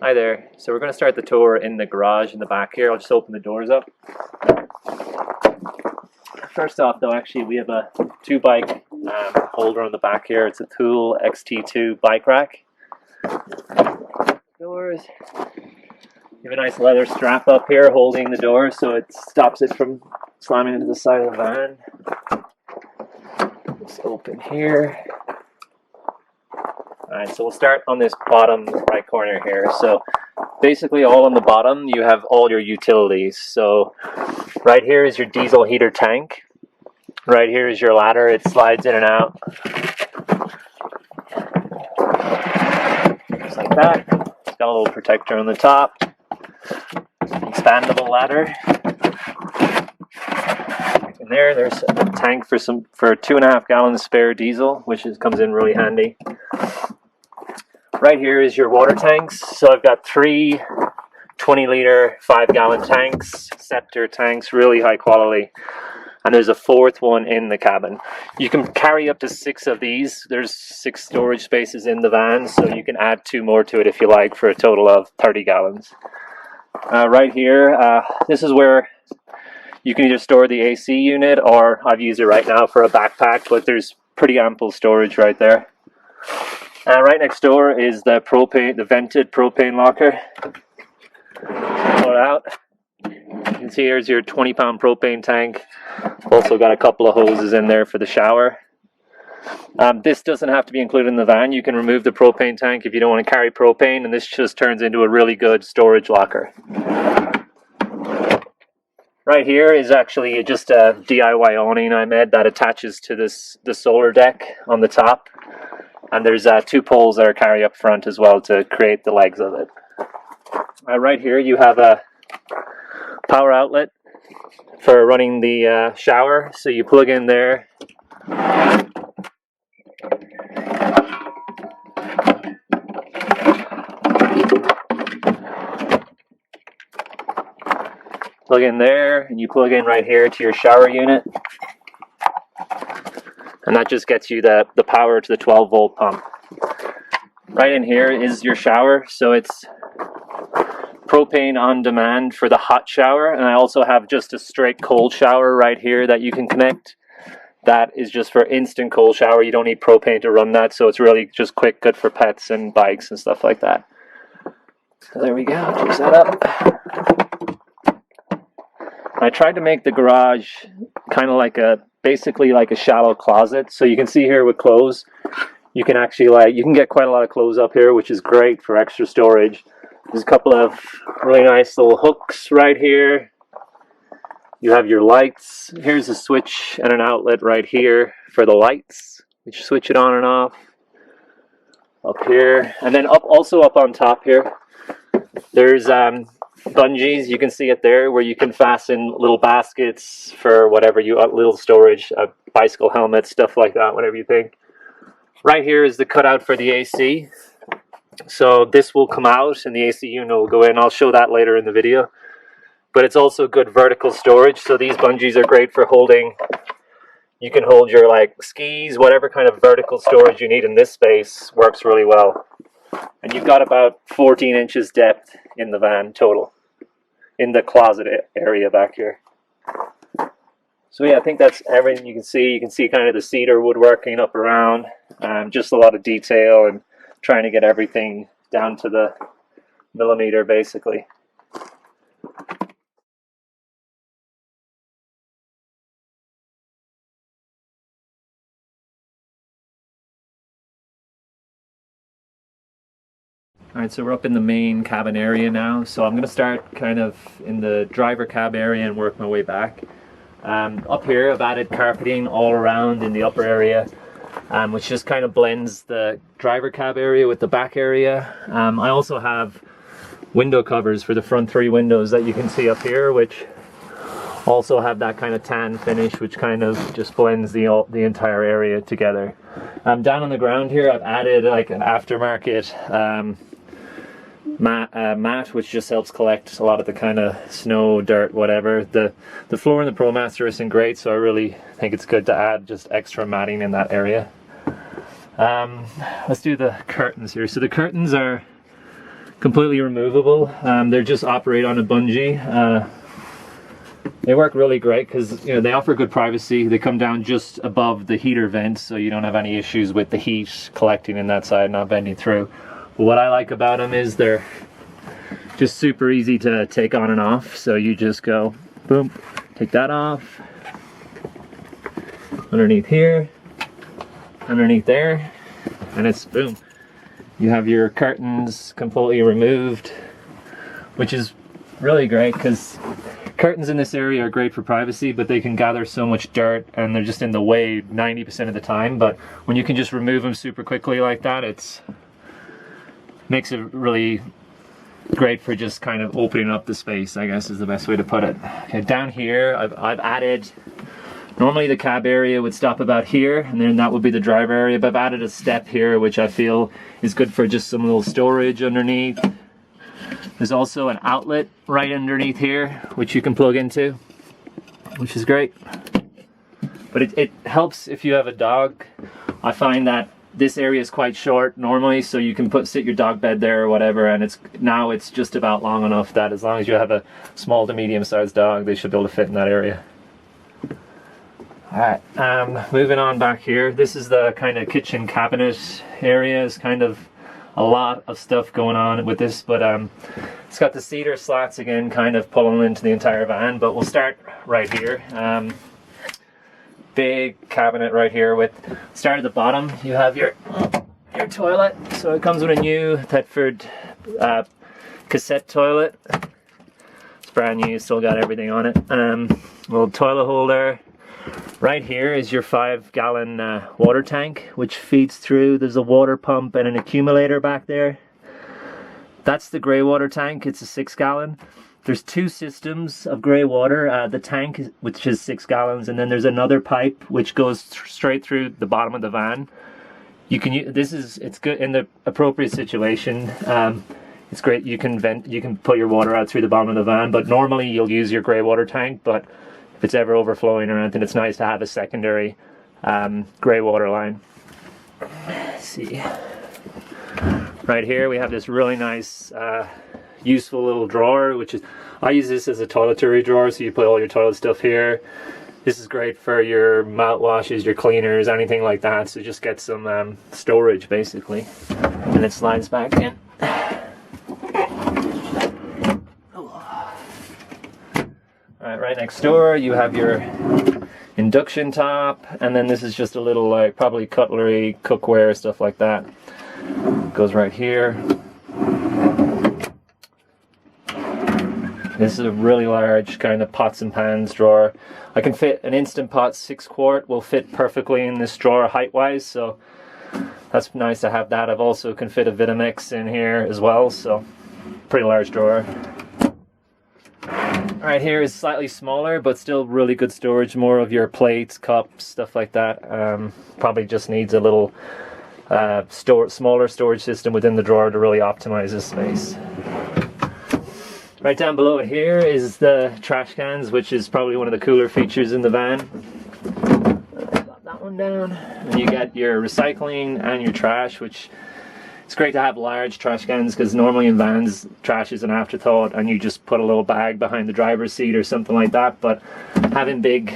Hi there. So we're going to start the tour in the garage in the back here. I'll just open the doors up. First off though, actually we have a 2-bike holder on the back here. It's a Thule XT2 bike rack. Doors. You have a nice leather strap up here holding the door so it stops it from slamming into the side of the van. Just open here. Alright, so we'll start on this bottom right corner here. So basically all on the bottom you have all your utilities. So right here is your diesel heater tank. Right here is your ladder. It slides in and out. Just like that. It's got a little protector on the top. Expandable ladder. And there's a tank for 2.5 gallons spare diesel, which comes in really handy. Right here is your water tanks. So I've got 3 20-liter 5-gallon tanks, Scepter tanks, really high quality. And there's a 4th one in the cabin. You can carry up to 6 of these. There's 6 storage spaces in the van, so you can add 2 more to it if you like for a total of 30 gallons. Right here, this is where you can either store the AC unit, or I've used it right now for a backpack, but there's pretty ample storage right there. Right next door is the vented propane locker. Pull it out. You can see here's your 20-pound propane tank. Also got a couple of hoses in there for the shower. This doesn't have to be included in the van. You can remove the propane tank if you don't want to carry propane, and this just turns into a really good storage locker. Right here is actually just a DIY awning I made that attaches to the solar deck on the top. And there's 2 poles that are carry up front as well to create the legs of it. Right here you have a power outlet for running the shower. So you plug in there. Plug in there, and you plug in right here to your shower unit. And that just gets you the power to the 12-volt pump. Right in here is your shower, so it's propane on demand for the hot shower, and I also have just a straight cold shower right here that you can connect. That is just for instant cold shower. You don't need propane to run that, so it's really just quick, good for pets and bikes and stuff like that. So there we go, choose that up. I tried to make the garage kind of like basically like a shallow closet. So you can see here with clothes, you can actually you can get quite a lot of clothes up here, which is great for extra storage. There's a couple of really nice little hooks right here. You have your lights. Here's a switch and an outlet right here for the lights, which switch it on and off. Up here, and then also up on top here, there's bungees. You can see it there where you can fasten little baskets for whatever little storage, bicycle helmet, stuff like that, whatever you think. Right here is the cutout for the AC. So this will come out and the AC unit will go in. I'll show that later in the video. But it's also good vertical storage. So these bungees are great for holding. You can hold your skis, whatever kind of vertical storage you need in this space works really well. And you've got about 14 inches depth in the van total, in the closet area back here. So yeah, I think that's everything you can see. You can see kind of the cedar woodworking up around, just a lot of detail and trying to get everything down to the millimeter basically. Alright, so we're up in the main cabin area now. So I'm going to start kind of in the driver cab area and work my way back. Up here I've added carpeting all around in the upper area, which just kind of blends the driver cab area with the back area. I also have window covers for the front 3 windows that you can see up here, which also have that kind of tan finish, which kind of just blends the entire area together. Down on the ground here I've added like an aftermarket mat, which just helps collect a lot of the kind of snow, dirt, whatever. The floor in the Promaster isn't great, so I really think it's good to add just extra matting in that area. Let's do the curtains here. So the curtains are completely removable. They're just operate on a bungee. They work really great because, you know, they offer good privacy. They come down just above the heater vents, so you don't have any issues with the heat collecting in that side, not bending through. But what I like about them is they're just super easy to take on and off. So you just go, boom, take that off. Underneath here, underneath there, and it's boom. You have your curtains completely removed, which is really great because curtains in this area are great for privacy, but they can gather so much dirt and they're just in the way 90% of the time. But when you can just remove them super quickly like that, it's makes it really great for just kind of opening up the space, I guess is the best way to put it. Okay, down here I've added, normally the cab area would stop about here and then that would be the driver area, but I've added a step here which I feel is good for just some little storage underneath. There's also an outlet right underneath here which you can plug into, which is great. But it helps if you have a dog. I find that this area is quite short normally, so you can sit your dog bed there or whatever, and it's just about long enough that as long as you have a small to medium sized dog, they should be able to fit in that area. Alright, moving on back here. This is the kind of kitchen cabinet area. It's kind of a lot of stuff going on with this, but it's got the cedar slats again, kind of pulling into the entire van, but we'll start right here. Big cabinet right here with, start at the bottom, you have your toilet. So it comes with a new Thetford cassette toilet. It's brand new, still got everything on it. Little toilet holder. Right here is your 5-gallon water tank, which feeds through. There's a water pump and an accumulator back there. That's the grey water tank. It's a 6-gallon. There's two systems of grey water. The tank, which is 6 gallons, and then there's another pipe which goes straight through the bottom of the van. You can use, it's good in the appropriate situation. It's great. You can put your water out through the bottom of the van, but normally you'll use your grey water tank. But if it's ever overflowing or anything, it's nice to have a secondary grey water line. Let's see. Right here we have this really nice useful little drawer, which is, I use this as a toiletry drawer, so you put all your toilet stuff here. This is great for your mouthwashes, your cleaners, anything like that, so just get some storage basically. And it slides back in. Alright, right next door you have your induction top, and then this is just a little, like, probably cutlery, cookware, stuff like that. Goes right here. This is a really large kind of pots and pans drawer. I can fit an Instant Pot 6-quart, will fit perfectly in this drawer height-wise, so that's nice to have that. I've also can fit a Vitamix in here as well, so pretty large drawer. Right here is slightly smaller, but still really good storage, more of your plates, cups, stuff like that. Probably just needs a little smaller storage system within the drawer to really optimize this space. Right down below it here is the trash cans, which is probably one of the cooler features in the van. Got that one down. And you get your recycling and your trash, which it's great to have large trash cans because normally in vans trash is an afterthought and you just put a little bag behind the driver's seat or something like that. But having big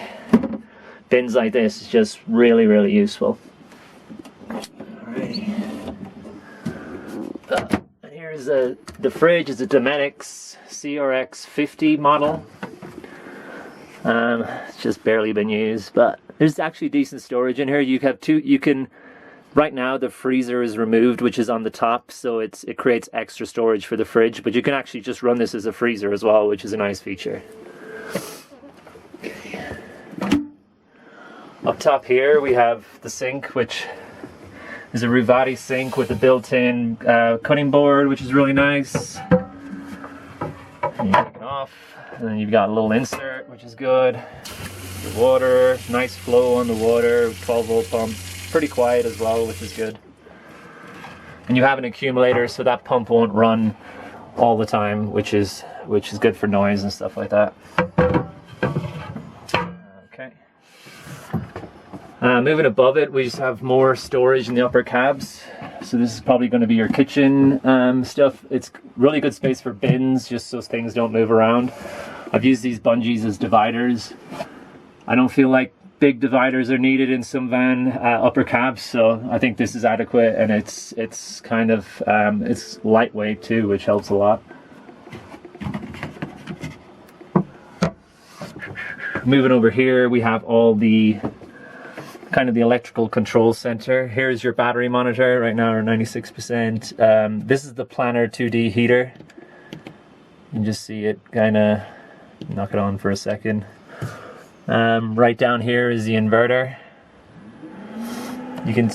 bins like this is just really, really useful. Alright. And here's the fridge. Is a Domenick's CRX 50 model. It's just barely been used, but there's actually decent storage in here. You have right now the freezer is removed, which is on the top, so it creates extra storage for the fridge, but you can actually just run this as a freezer as well, which is a nice feature. Okay. Up top here we have the sink, which is a Ruvati sink with a built-in cutting board, which is really nice. And you take it off, and then you've got a little insert, which is good. The water, nice flow on the water, 12-volt pump. Pretty quiet as well, which is good. And you have an accumulator, so that pump won't run all the time, which is good for noise and stuff like that. Okay. Moving above it, we just have more storage in the upper cabs. So this is probably going to be your kitchen stuff. It's really good space for bins, just so things don't move around. I've used these bungees as dividers. I don't feel like big dividers are needed in some van upper cabs, so I think this is adequate, and it's kind of it's lightweight too, which helps a lot. Moving over here, we have all the kind of the electrical control center. Here's your battery monitor. Right now we're 96%. This is the Planner 2D heater. You can just see it kind of knock it on for a second. Right down here is the inverter. You can,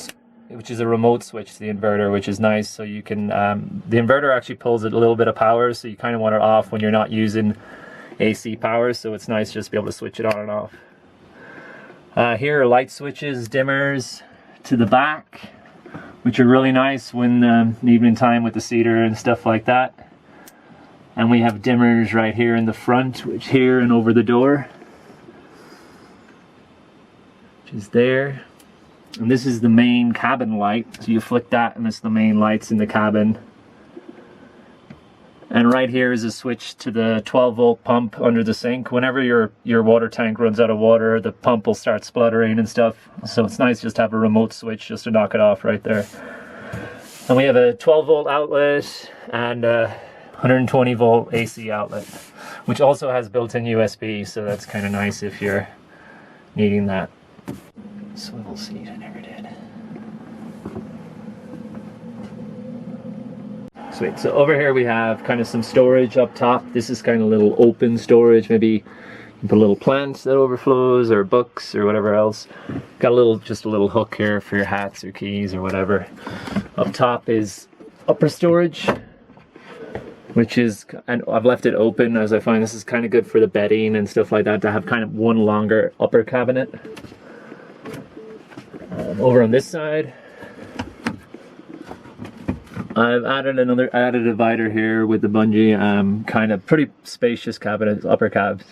which is a remote switch to the inverter, which is nice. So you can, the inverter actually pulls a little bit of power, so you kind of want it off when you're not using AC power. So it's nice just to be able to switch it on and off. Here are light switches, dimmers to the back, which are really nice when in the evening time with the cedar and stuff like that. And we have dimmers right here in the front, which here and over the door, which is there. And this is the main cabin light. So you flick that and it's the main lights in the cabin. And right here is a switch to the 12-volt pump under the sink. Whenever your water tank runs out of water, the pump will start spluttering and stuff. So it's nice just to have a remote switch just to knock it off right there. And we have a 12-volt outlet and a 120-volt AC outlet, which also has built-in USB, so that's kind of nice if you're needing that. Swivel seat, I never did. Sweet. So over here we have kind of some storage up top. This is kind of a little open storage. Maybe you can put a little plant that overflows, or books, or whatever else. Got a little, just a little hook here for your hats or keys or whatever. Up top is upper storage, which is, and I've left it open as I find this is kind of good for the bedding and stuff like that, to have kind of one longer upper cabinet. Over on this side, I've added a divider here with the bungee, kind of pretty spacious cabinets, upper cabs.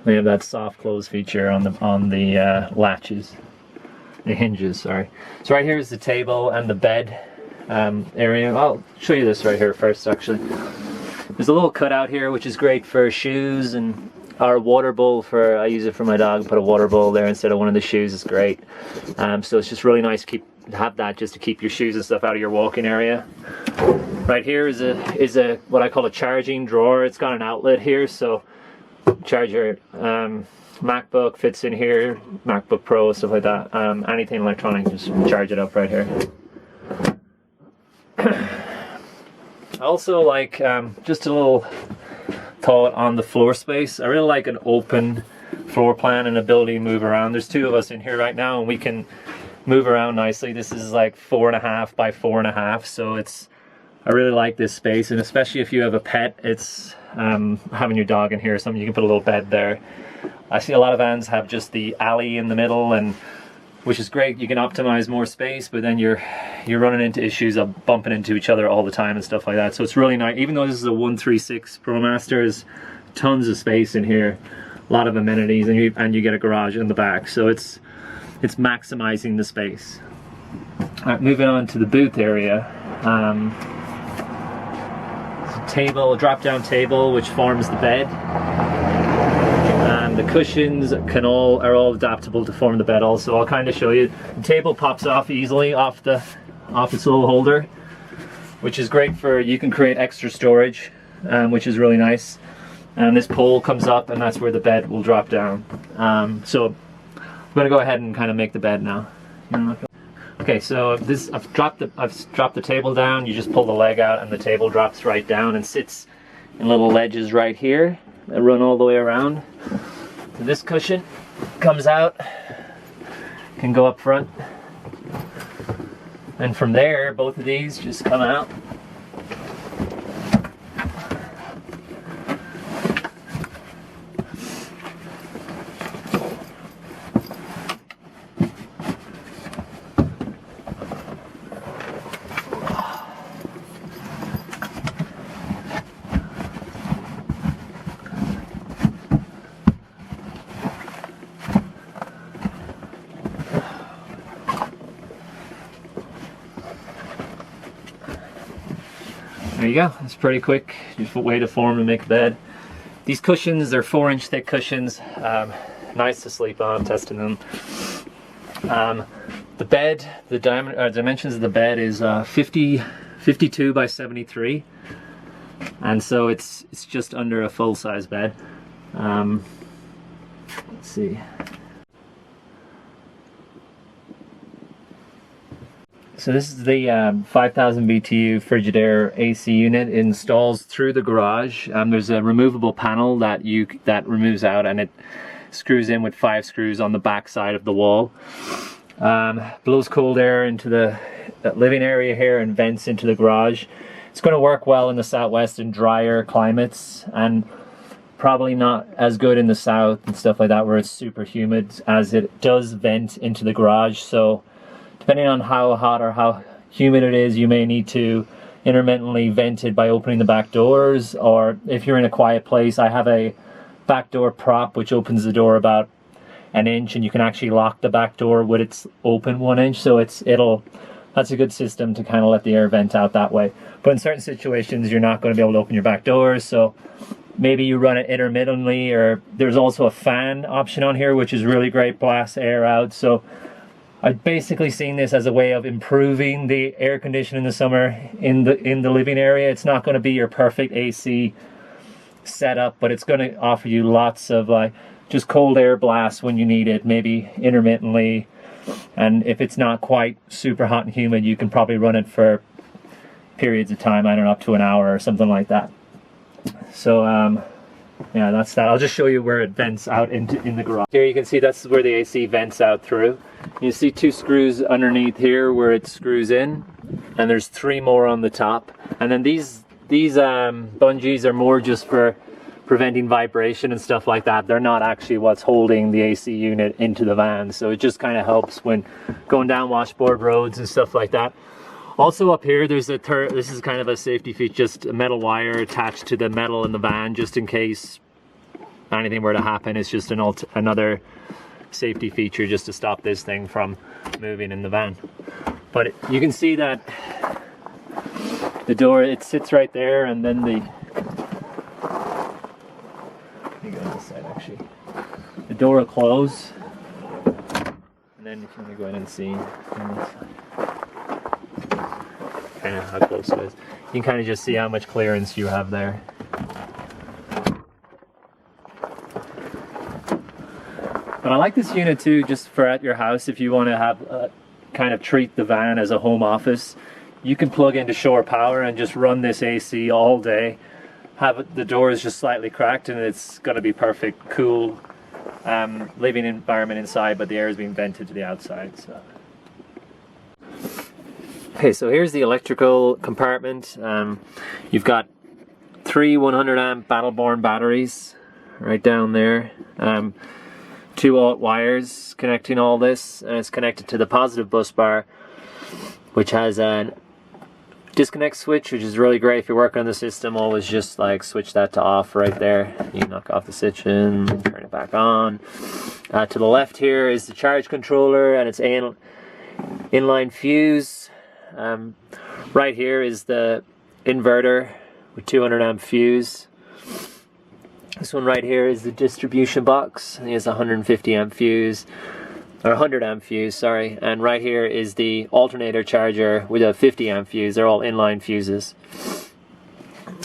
They have that soft close feature on the latches, the hinges, sorry. So right here is the table and the bed area. I'll show you this right here first, actually. There's a little cutout here, which is great for shoes, and our water bowl I use it for my dog. Put a water bowl there instead of one of the shoes. It's great. So it's just really nice to have that just to keep your shoes and stuff out of your walking area. Right here is a what I call a charging drawer. It's got an outlet here, so charge your MacBook fits in here, MacBook Pro, stuff like that. Anything electronic, just charge it up right here. I also like just a little thought on the floor space. I really like an open floor plan and ability to move around. There's two of us in here right now and we can move around nicely. This is like 4.5 by 4.5, so I really like this space, and especially if you have a pet, it's having your dog in here or something, you can put a little bed there. I see a lot of vans have just the alley in the middle, and which is great. You can optimize more space, but then you're running into issues of bumping into each other all the time and stuff like that. So it's really nice. Even though this is a 136 Promaster, there's tons of space in here, a lot of amenities, and you get a garage in the back. So it's maximizing the space. All right, moving on to the booth area. It's a table, a drop-down table, which forms the bed. The cushions are all adaptable to form the bed also. I'll kind of show you. The table pops off easily off its little holder, which is great for, you can create extra storage, which is really nice. And this pole comes up, and that's where the bed will drop down. So I'm going to go ahead and kind of make the bed now. Okay, so I've dropped the table down. You just pull the leg out, and the table drops right down and sits in little ledges right here that run all the way around. So this cushion comes out, can go up front, and from there both of these just come out. There you go. It's pretty quick. Just a way to form and make a bed. These cushions, they're 4-inch thick cushions. Nice to sleep on. Testing them. The bed, the dimensions of the bed is 52 by 73, and so it's just under a full-size bed. Let's see. So this is the 5000 BTU Frigidaire AC unit. It installs through the garage. There's a removable panel that removes out, and it screws in with 5 screws on the back side of the wall. Blows cold air into the living area here and vents into the garage. It's going to work well in the southwest and drier climates, and probably not as good in the south and stuff like that where it's super humid, as it does vent into the garage. So depending on how hot or how humid it is, you may need to intermittently vent it by opening the back doors, or if you're in a quiet place, I have a back door prop which opens the door about an inch, and you can actually lock the back door with its open 1 inch, so that's a good system to kind of let the air vent out that way. But in certain situations you're not going to be able to open your back doors, so maybe you run it intermittently, or there's also a fan option on here which is really great, blasts air out. So I've basically seen this as a way of improving the air conditioning in the summer in the living area. It's not going to be your perfect AC setup, but it's going to offer you lots of just cold air blasts when you need it, maybe intermittently. And if it's not quite super hot and humid, you can probably run it for periods of time, I don't know, up to an hour or something like that. So yeah, that's that. I'll just show you where it vents out in the garage. Here you can see that's where the AC vents out through. You see 2 screws underneath here where it screws in, and there's 3 more on the top. And then these bungees are more just for preventing vibration and stuff like that. They're not actually what's holding the AC unit into the van, so it just kind of helps when going down washboard roads and stuff like that. Also up here there's this is kind of a safety feature, just a metal wire attached to the metal in the van just in case anything were to happen. It's just another safety feature just to stop this thing from moving in the van. But you can see that the door, it sits right there, and then the the door will close, and then if you want to go in and see kind of how close it is, you can kind of just see how much clearance you have there. But I like this unit too, just for at your house, if you want to have kind of treat the van as a home office. You can plug into shore power and just run this AC all day. Have the doors just slightly cracked, and it's going to be perfect, cool living environment inside, but the air is being vented to the outside. So. Okay, so here's the electrical compartment. You've got 3 100 amp Battleborn batteries right down there. 2 alt wires connecting all this, and it's connected to the positive bus bar, which has an disconnect switch, which is really great if you're working on the system. Always just like switch that to off right there. You knock off the switch and turn it back on. To the left here is the charge controller and its inline fuse. Right here is the inverter with 200 amp fuse. This one right here is the distribution box. It has a 150 amp fuse. Or 100 amp fuse, sorry, and right here is the alternator charger with a 50 amp fuse. They're all inline fuses.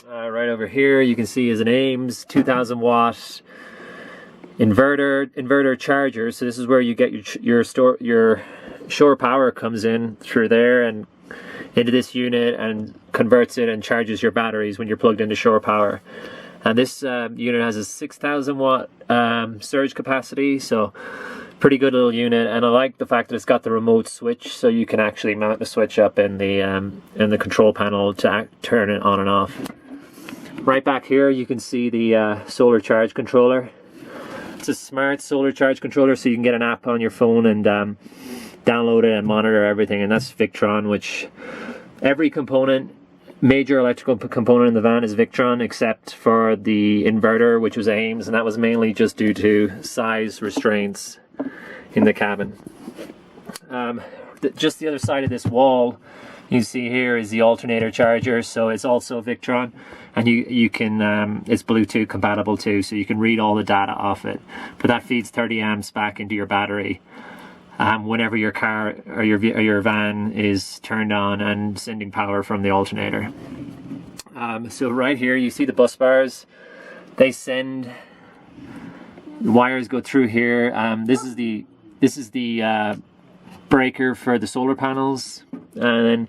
Right over here you can see is an Ames 2000 watt inverter charger. So this is where you get your shore power comes in through there and into this unit and converts it and charges your batteries when you're plugged into shore power. And this unit has a 6,000 watt surge capacity, so pretty good little unit. And I like the fact that it's got the remote switch, so you can actually mount the switch up in the control panel to turn it on and off. Right back here you can see the solar charge controller. It's a smart solar charge controller, so you can get an app on your phone and download it and monitor everything. And that's Victron, which every component, major electrical component in the van is Victron, except for the inverter, which was Ames, and that was mainly just due to size restraints in the cabin. Just the other side of this wall, You see here is the alternator charger, so it's also Victron, and you can it's Bluetooth compatible too, so you can read all the data off it. But that feeds 30 amps back into your battery whenever your car or your van is turned on and sending power from the alternator. So right here you see the bus bars. They send wires go through here. This is the breaker for the solar panels, and then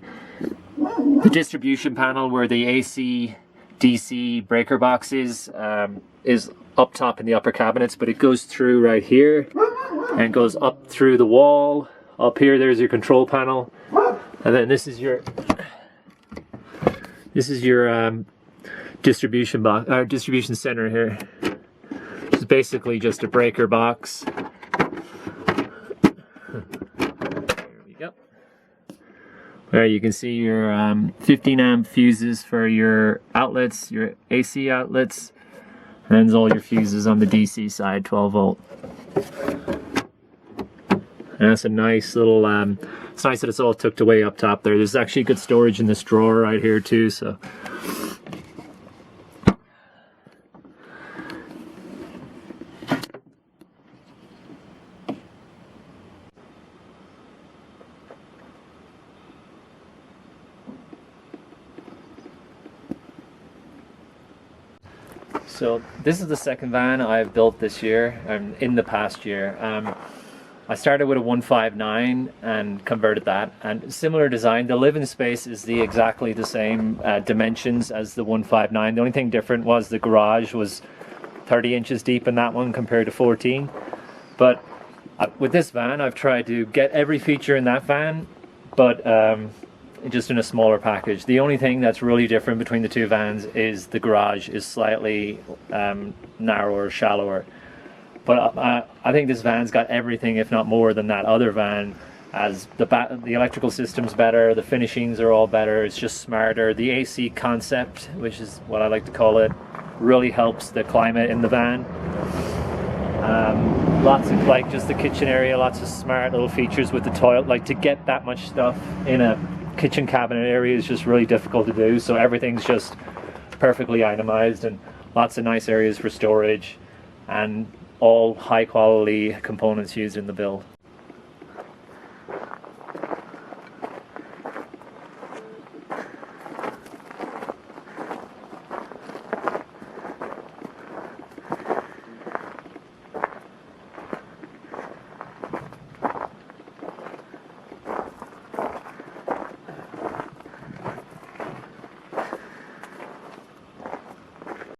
the distribution panel where the AC DC breaker box is up top in the upper cabinets, but it goes through right here and goes up through the wall. Up here there's your control panel, and then this is your distribution box, distribution center here, which is basically just a breaker box. There you can see your 15 amp fuses for your outlets, your AC outlets, and then there's all your fuses on the DC side, 12 volt. And that's a nice little, it's nice that it's all tucked away up top there. There's actually good storage in this drawer right here too, so. So this is the second van I've built this year, in the past year. I started with a 159 and converted that, and similar design. The living space is exactly the same dimensions as the 159. The only thing different was the garage was 30 inches deep in that one compared to 14. But with this van, I've tried to get every feature in that van, but just in a smaller package. The only thing that's really different between the two vans is the garage is slightly narrower, shallower. But I think this van's got everything, if not more, than that other van. As the electrical system's better, the finishings are all better, it's just smarter. The AC concept, which is what I like to call it, really helps the climate in the van. Lots of, like, just the kitchen area, lots of smart little features with the toilet. Like, to get that much stuff in a kitchen cabinet area is just really difficult to do, so everything's just perfectly itemized, and lots of nice areas for storage, and all high quality components used in the build.